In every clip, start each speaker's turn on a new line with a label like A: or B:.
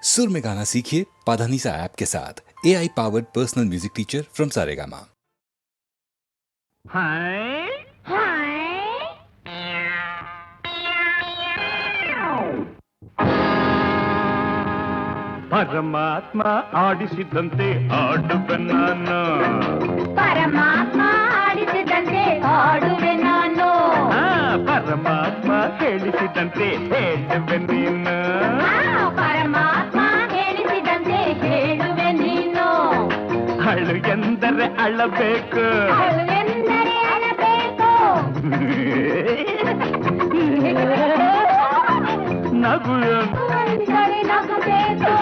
A: सुर में गाना सीखिए पाधानीसा ऐप के साथ। AI powered personal music teacher from Saregama.
B: Hi ಪರಮಾತ್ಮ ಆಡಿಸಿದಂತೆ ಆಡುವೆ ನಾನು.
C: ಪರಮಾತ್ಮ ಆಡಿಸಿದಂತೆ ಆಡುವೆ ನಾನು.
B: ಪರಮಾತ್ಮ ಹೇಳಿಸಿದಂತೆ ಹೇಳುವೆ ನೀನು.
C: ಪರಮಾತ್ಮ ಹೇಳಿಸಿದಂತೆ ಹೇಳುವೆ ನೀನು.
B: ಅಳು ಎಂದರೆ ಅಳಬೇಕು,
C: ಅಳು ಎಂದರೆ ಅಳಬೇಕು.
B: ನಗು
C: ಎಂದರೆ ನಗಬೇಕು.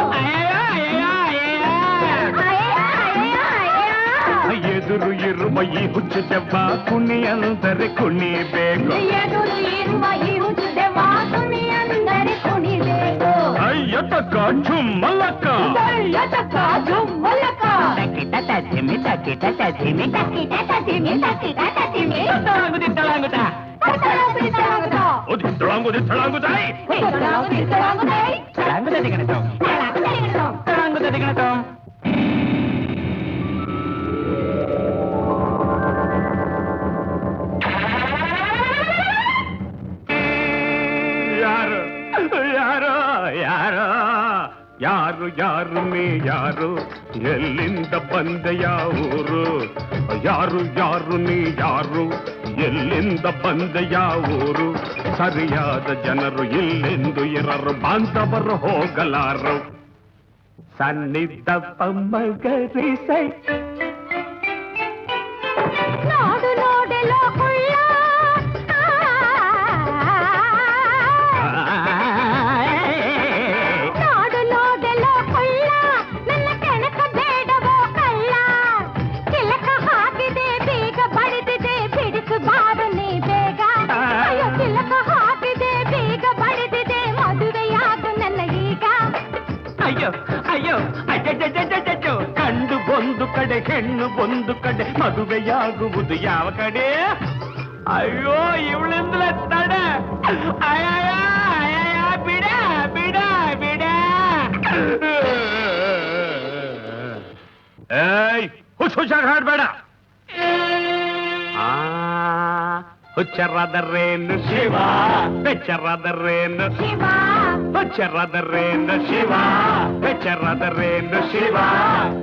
B: ಎದುರು ಇರುವ ಈ ಹುಚ್ಚು ದೆವ್ವ ಕುಣಿ ಅಂದರೆ ಕುಣಿಬೇಕು.
C: ಎದುರು ಇರುವ ಈ ಹುಚ್ಚು ದೆವ್ವ ಕುಣಿ ಅಂದರೆ ಕುಣಿಬೇಕು.
B: ಅಯ್ಯ ತಕ್ಕ ಚುಮ್ಮಲಕ್ಕ,
C: ಅಯ್ಯ ತಕ್ಕ ಚುಮ್ಮಲಕ್ಕ.
B: ತಕ್ಕಿಟ ತಜಿಮಿ ತಕ್ಕಿಟ ತಜಿಮಿ
C: ತಕ್ಕಿಟ ತಜಿಮಿ ತಕ್ಕಿಟ ತಜಿಮಿ.
B: ತಳಾಂಗುದಿತ್ತಳಾಂಗುದ
C: ತಳಾಂಗುದಿತ್ತಳಾಂಗುದ
B: ಒದಿತ್ತಳಾಂಗುದಿತ್ತಳಾಂಗುದೈ
C: ತಳಾಂಗುದಿತ್ತಳಾಂಗುದೈ
B: ತಳಾಂಗುದದಿಗಣತಂ
C: ತಳಾಂಗುದದಿಗಣತಂ
B: ತಳಾಂಗುದದಿಗಣತಂ. ಯಾರು ಯಾರು ಯಾರು ಯಾರು ಯಾರು ನೀ ಯಾರು, ಎಲ್ಲಿಂದ ಬಂದೆ ಯಾವೂರು? ಯಾರು ಯಾರು ನೀ ಯಾರು, ಎಲ್ಲಿಂದ ಬಂದೆ ಯಾವೂರು? ಸರಿಯಾದ ಜನರು ಇಲ್ಲೆಂದು ಇರರು, ಬಾಂಧವರು ಹೋಗಲಾರು. ಸನ್ನಿಧ ಪಮ್ಮಗರಿ ಸೈ
C: ನೋಡು ನೋಡೆಲೋ ಕುಳ್ಳ. ನೋಡು ನೋಡೆಲೋ ಕುಳ್ಳ, ನನ್ನ ಕೆಣಕ ಬೇಡವೋ ಕಳ್ಳ. ತಿಲಕ ಹಾಕಿದೆ ಬೀಗ ಬಡಿದಿದೆ, ಬಿಡಿಸು ಬಾರು ನೀ ಬೇಗ. ಅಯ್ಯೋ ತಿಲಕ ಹಾಕಿದೆ ಬೀಗ ಬಡಿದಿದೆ, ಮದುವೆಯಾಗು ನನ್ನ ಈಗ.
B: ಅಯ್ಯೋ ಅಯ್ಯೋ ಅಯ್ಯೋ, ಕಂಡು ಒಂದು ಕಡೆ ಹೆಣ್ಣು ಒಂದು ಕಡೆ, ಮದುವೆಯಾಗುವುದು ಯಾವ ಕಡೆ? ಅಯ್ಯೋ ಇವಳಿಂದಲೇ ತಡೆ. ಅಯ್ಯಯ್ಯ ಅಯ್ಯಯ್ಯ ಬಿಡ ಬಿಡ ಬಿಡ. ಏಯ್ ಹುಷಾರ್ ಹಾಡ್ಬೇಡ. ಹುಚ್ಚರಾದರೇನು ಶಿವ, ಬೆಚ್ಚರಾದರೇನು
C: ಶಿವ,
B: ಹುಚ್ಚರಾದರೇನು ಶಿವ, ಬೆಚ್ಚರಾದರೇನು ಶಿವ.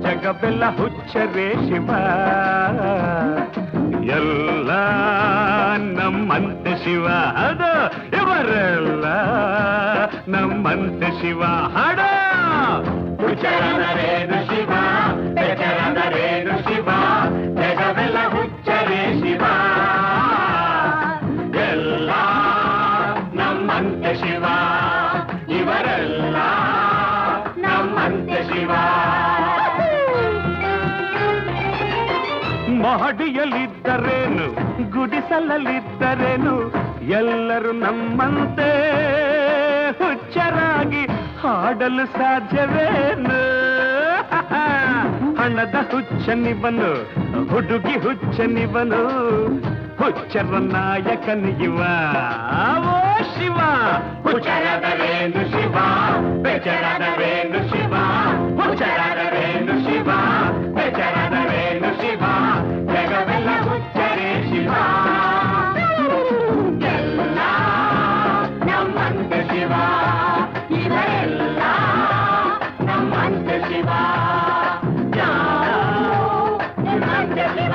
B: ಜಗವೆಲ್ಲ ಹುಚ್ಚರೇ ಶಿವ, ಎಲ್ಲ ನಮ್ಮಂತೆ ಶಿವ. ಅದು ಇವರೆಲ್ಲ ನಮ್ಮಂತೆ ಶಿವ. ಹಾಡ ಹುಚ್ಚರಾದರೇನು ಶಿವ, ಬೆಚ್ಚರಾದರೇನು ಶಿವ. ಜಗವೆಲ್ಲ ಹುಚ್ಚರೇ ಶಿವ, ಎಲ್ಲ ನಮ್ಮಂತೆ ಶಿವ. ಇವರೆಲ್ಲ ನಮ್ಮಂತೆ ಶಿವ. ಮಹಡಿಯಲ್ಲಿದ್ದರೇನು ಗುಡಿಸಲಲ್ಲಿದ್ದರೇನು, ಎಲ್ಲರೂ ನಮ್ಮಂತೆ ಹುಚ್ಚರಾಗಿ ಹಾಡಲು ಸಾಧ್ಯವೇನು? ಹಣದ ಹುಚ್ಚನಿವನು, ಹುಡುಗಿ ಹುಚ್ಚನಿವನು, ಹುಚ್ಚರ ನಾಯಕನಿಗಿವ. ಓ ಶಿವ, ಹುಚ್ಚರಾದರೇನು ಶಿವ, ಬೆಚ್ಚರಾದರೇನು ಶಿವ, ಹುಚ್ಚರಾದರೇನು ಶಿವ, ಬೆಚ್ಚರಾದರೇನು ಶಿವ. ಜಗವೆಲ್ಲ ಹುಚ್ಚರೇ ಶಿವ, ಎಲ್ಲ ನಮ್ಮಂತೆ ಶಿವ. ಇವರೆಲ್ಲ ನಮ್ಮಂತೆ ಶಿವ, ನಮ್ಮಂತೆ ಶಿವ.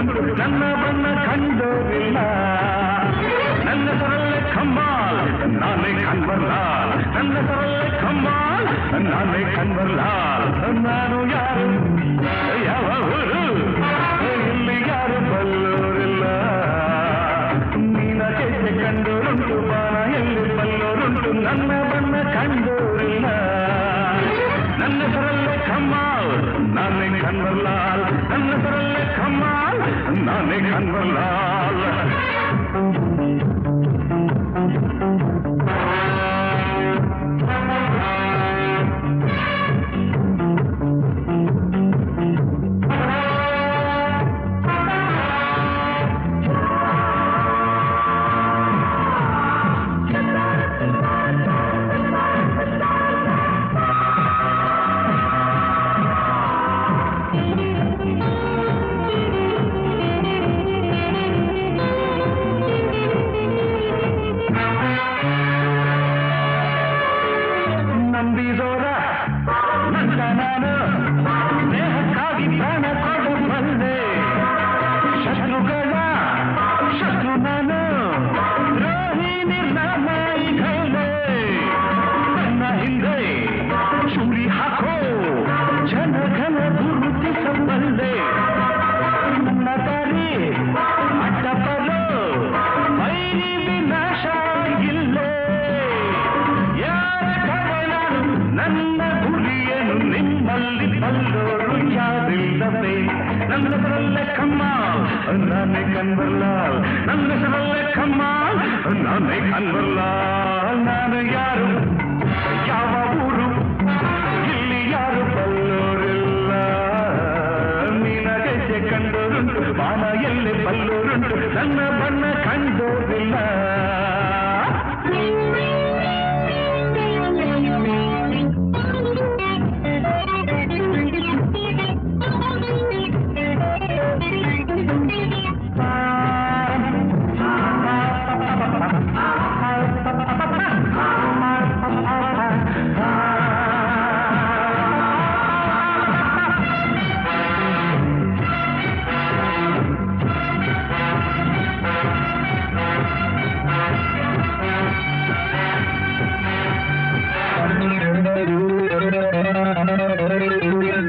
B: ಕಂಡೋರುಂಟು ನನ್ನ ಬಣ್ಣ ಕಂಡೋರಿಲ್ಲ ನನ್ನ ಸರಳೆ ಕಮ್ಮಾಲ್ ನಾನೇ ಕನ್ವರ್ಲಾಲ್ ನನ್ನ ಸರಳೆ ಕಮ್ಮಾಲ್ ನಾನೇ ಕನ್ವರ್ಲಾಲ್ ನಾನು ಯಾರು ಯಾವ ಊರು ಇಲ್ಲಿ ಯಾರು ಬಲ್ಲೋರಿಲ್ಲ ನೀನ ಕೆಸೆ ಕಂಡೋರುಂಟು ಬಾಣ ಎಲ್ಲಿ ಬಲ್ಲೋರುಂಟು ನನ್ನ ಬಣ್ಣ ಕಂಡೋರಿಲ್ಲ ನನ್ನ ಸರಳೆ ಕಮ್ಮಾಲ್ ನಾನೇ ಕನ್ವರ್ಲಾಲ್ ನನ್ನ ಸರಳೆ ಕಮ್ಮಾಲ್ ನಾನೇ ಕನ್ವರ್ಲಾಲ್ ನಂಬಿದೋರ ನನ್ನ ನಾನು ದೇಹಕ್ಕಾಗಿ ಪ್ರಾಣ ಕೊಡಬಲ್ಲೆ ಶತ್ರುಗಳ ಶತ್ರು ನಾನು ದ್ರೋಹಿ ನಿರ್ನಾಮಾಯಿ ಕೈಲೆ ನನ್ನ ಹಿಂದೆ ಚೂರಿ ಹಾಕೋ ಜನಗಳ ಗುರುತಿಸಬಲ್ಲೆ ನನ್ನ ದಾರಿ ಅಡ್ಡಬಲು ವೈರಿ ವಿನಾಶ ಇಲ್ಲೇ ನನ್ನ ಗುರಿಯನ್ನು ನಿಮ್ಮಲ್ಲಿ ಬಲ್ಲೋರು ಯಾರಿಲ್ಲವೇ ನನ್ನ ಸರಳೆ ಕಮ್ಮಾಲ್ ನಾನೇ ಕನ್ವರ್ಲಾಲ್ ನನ್ನ ಸರಳೆ ಕಮ್ಮಾಲ್ ನಾನೇ ಕನ್ವರ್ಲಾಲ್ ನಾನು ಯಾರು ಯಾವ ಊರು ಇಲ್ಲಿ ಯಾರು ಬಲ್ಲೋರಿಲ್ಲ ನಿನಗೆ ಕಂಡೋರುಂಟು ಬಾಣ ಎಲ್ಲಿ ಬಲ್ಲೋರುಂಟು ನನ್ನ ಬಣ್ಣ ಕಂಡೋರಿಲ್ಲ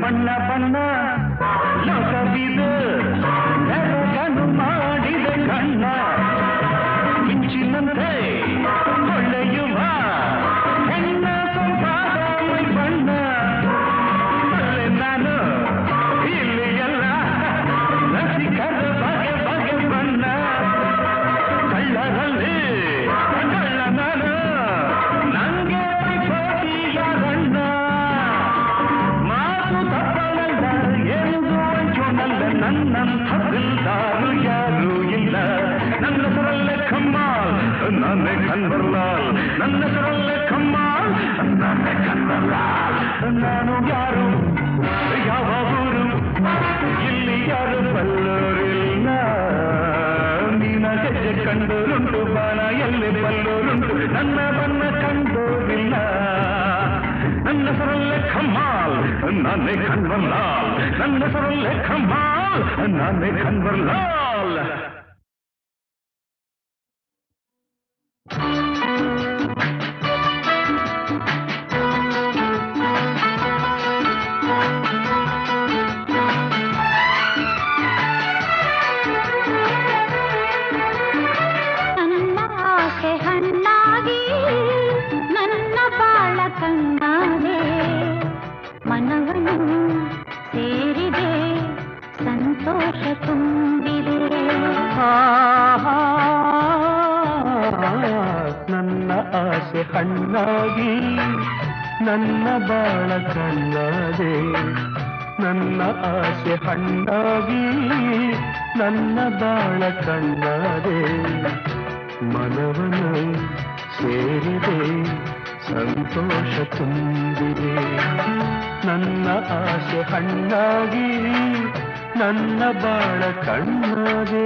B: ಬಣ್ಣ ಬಣ್ಣ ಲೋಕವಿದು ಬೆರಗನು ಮಾಡಿದ ಕಣ್ಣ ಮಿಂಚಿನಂತೆ ಹೊಳೆಯುವ ಹೆಣ್ಣ ಸೊಂಪಾದ ಮೈ ಬಣ್ಣ ಅಲ್ಲೇ ನಾನು ಇಲ್ಲಿ ಎಲ್ಲ ರಸಿಕರ ಬಗೆ ಬಗೆ ಬಣ್ಣ ಕಳ್ಳರಲ್ಲಿ ಕಳ್ಳ ನಾನು ನಂಗೆ ಪೈಪೋಟಿ ಯಾರಣ್ಣ ಮಾತು ತಪ್ಪನಲ್ಲ ಎಂದು ಅಂಚೋನಲ್ಲ ನನ್ನಂಥ ದಿಲ್ದಾರು ಯಾರೂ ಇಲ್ಲ ನನ್ನ ಸರಳೆ ಕಮ್ಮಾಲ್ ನಾನೇ ಕನ್ವರ್ಲಾಲ್ ನನ್ನ ಸರಳೆ ಕಮ್ಮಾಲ್ ನಾನೇ ಕನ್ವರ್ಲಾಲ್ ನಾನು ಯಾರು ಯಾವ ಊರು ಇಲ್ಲಿ ಯಾರು ಬಲ್ಲೋರಿಲ್ಲ ನೀನ ಹೆಜ್ಜೆ ಕಂಡೋರುಂಟು ಬಾಣ ಎಲ್ಲಿ ಬಲ್ಲೋರುಂಟು ನನ್ನ ಬಣ್ಣ ಕಂಡೋರಿಲ್ಲ ನನ್ನ ಸರಳೆ ಕಮ್ಮಾಲ್ ನಾನೇ ಕನ್ವರ್ಲಾಲ್ ನನ್ನ ಸರಳೆ ಕಮ್ಮಾಲ್ ನಾನೇ ಕನ್ವರ್ಲಾಲ್
C: ನನ್ನ ಆಸೆ ಹಣ್ಣಾಗಿ ನನ್ನ ಬಾಳ ಕಣ್ಣಾದೆ ಮನವನ್ನು ಸೇರಿದೆ ಸಂತೋಷ ತುಂಬಿದೆ
B: ನನ್ನ ಆಸೆ ಹಣ್ಣಾಗಿ ನನ್ನ ಬಾಳ ಕಣ್ಣಾದೆ ನನ್ನ ಆಸೆ ಹಣ್ಣಾಗಿ ನನ್ನ ಬಾಳ ಕಣ್ಣಾದೆ ಮನವನ್ನು ಸೇರಿದೆ ಸಂತೋಷ ತುಂಬಿದೆ ನನ್ನ ಆಸೆ ಹಣ್ಣಾಗಿ ನನ್ನ ಬಾಳ ಕಣ್ಣಾದೆ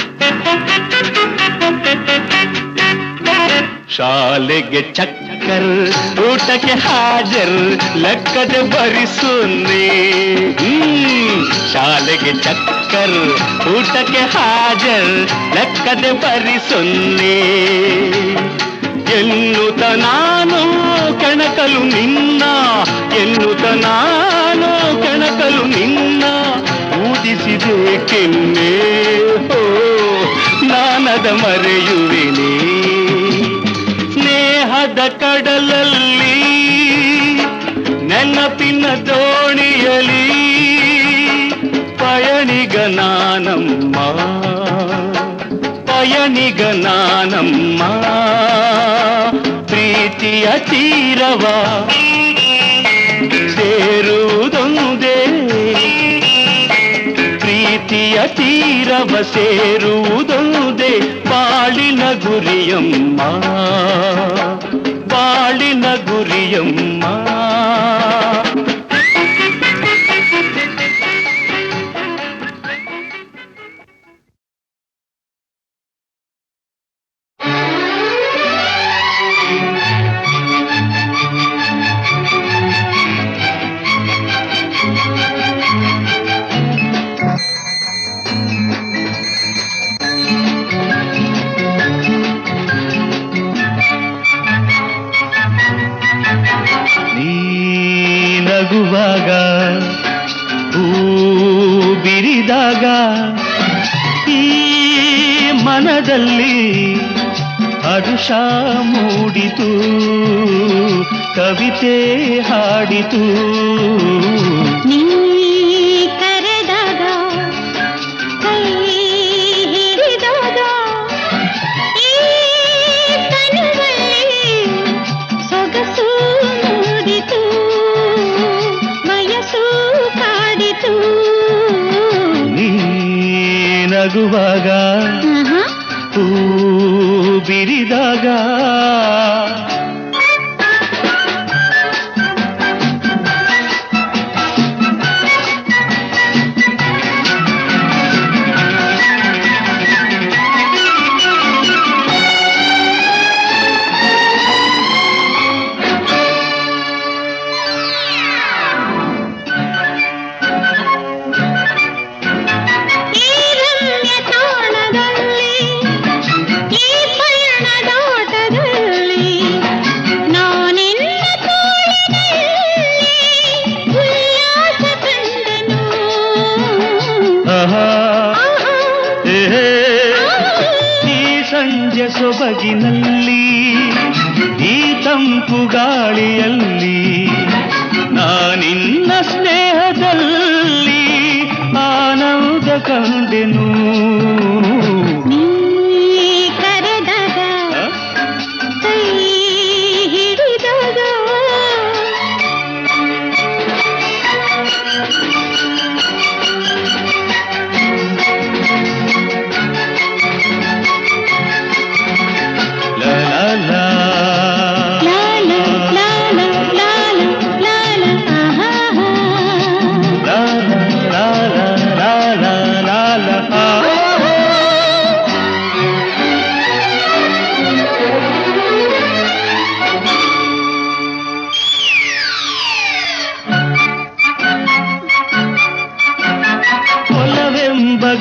B: ಶಾಲೆಗೆ ಚಕ್ಕರ್ ಊಟಕ್ಕೆ ಹಾಜರ್ ಲೆಕ್ಕದ ಬರಿಸುನ್ನಿ ಶಾಲೆಗೆ ಚಕ್ಕರ್ ಊಟಕ್ಕೆ ಹಾಜರ್ ಲೆಕ್ಕದ ಬರಿಸುನ್ನಿ ಎನ್ನುತ್ತ ನಾನು ಕೆಣಕಲು ನಿನ್ನ ಎನ್ನುತ್ತ ನಾನು ಕೆಣಕಲು ನಿನ್ನ ಊದಿಸಿದೆ ಕೆನ್ನೆ ಹೋ ನಾನದ ಮರೆಯುವೆನೇ ಸ್ನೇಹದ ಕಡಲಲ್ಲಿ ನೆನಪಿನ ದೋಣಿಯಲಿ ಪಯಣಿಗ ನಾನಮ್ಮ ಪಯಣಿಗ ನಾನಮ್ಮ ಪ್ರೀತಿಯ ತೀರವ ಸೇರುವುದೊಂದೇ ಪ್ರೀತಿಯ ತೀರವ ಸೇರುವುದೊಂದೇ ಬಾಳಿನ ಗುರಿಯಮ್ಮ ಬಾಳಿನ ಗುರಿಯಮ್ಮ ನಗುವಾಗ ಹೂ ಬಿರಿದಾಗ ಈ ಮನದಲ್ಲಿ ಹರುಷ ಮೂಡಿತು ಕವಿತೆ ಹಾಡಿತು
C: ನೀ ಕರೆದಾಗ ಕೈ ಹಿಡಿದಾಗ ಈ ತನುವಲ್ಲಿ ಸೊಗಸು ಮೂಡಿತು ವಯಸ್ಸು ಕಾಡಿತು
B: ನೀ ನಗುವಾಗ ಹೂ ಬಿರಿದಾಗ ಸಂಜೆ ಸೊಬಗಿನಲ್ಲಿ ಈ ತಂಪು ಗಾಳಿಯಲ್ಲಿ ನಾನಿನ್ನ ಸ್ನೇಹದಲ್ಲಿ ಆನಂದ ಕಂಡೆನು
C: ನೀ ಕರೆದಾಗ ಕೈ ಹಿಡಿದಾಗ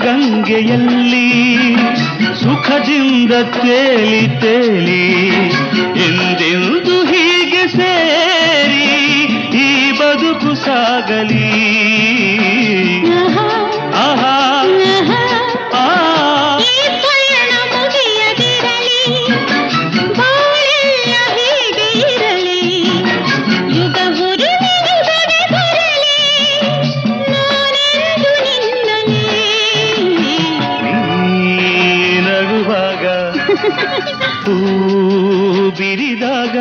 B: ಗಂಗೆಯಲ್ಲಿ ಸುಖದಿಂದ ತೇಲಿ ತೇಲಿ ಎಂದೆಂದು ಹೀಗೆ ಸೇರಿ ಈ ಬದುಕು ಸಾಗಲಿ ಆಹಾ ಹೂ ಬಿರಿದಾಗ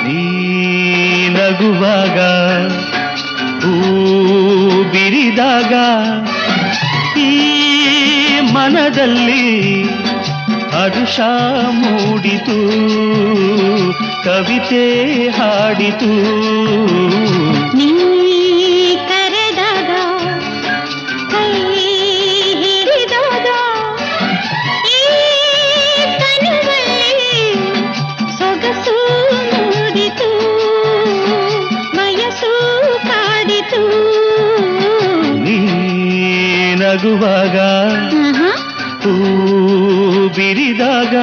B: ನೀ ನಗುವಾಗ ಹೂ
D: ಬಿರಿದಾಗ ಈ ಮನದಲ್ಲಿ ಹರುಷ ಮೂಡಿತು, ಕವಿತೆ ಹಾಡಿತು.
C: ನೀ ಕರೆದಾಗ ಕೈ ಹಿಡಿದಾಗ ಈ ತನುವಲ್ಲಿ ಸೊಗಸು ಮೂಡಿತು, ವಯಸ್ಸು ಕಾಡಿತು.
D: ನೀ ನಗುವಾಗ ಹೂ ಬಿರಿದಾಗ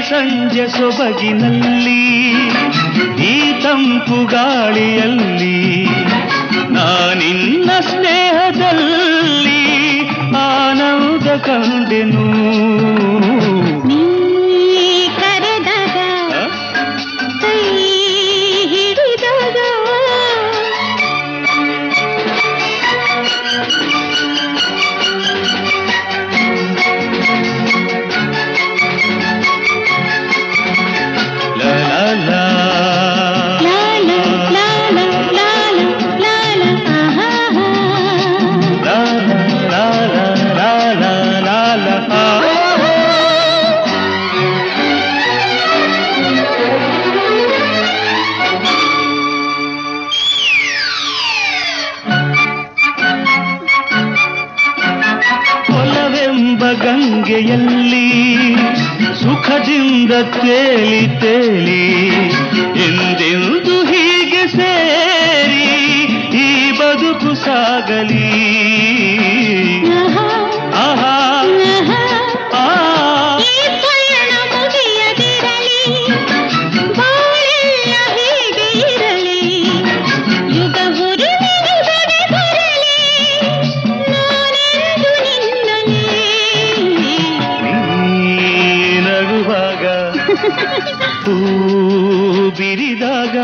D: ಸಂಜೆ ಸೊಬಗಿನಲ್ಲಿ ಈ ತಂಪು ಗಾಳಿಯಲ್ಲಿ ನಾನಿನ್ನ ಸ್ನೇಹದಲ್ಲಿ ಆನಂದ ಕಂಡೆನು.
C: ನೀ ಕರೆದಾಗ ಕೈ ಹಿಡಿದಾಗ
D: ಗಂಗೆಯಲ್ಲಿ ಸುಖದಿಂದ ತೇಲಿ ತೇಲಿ ಎಂದೆಂದು ಹೀಗೆ ಸೇರಿ ಈ ಬದುಕು ಸಾಗಲಿ. ಆಹಾ ಹೂ ಬಿರಿದಾಗ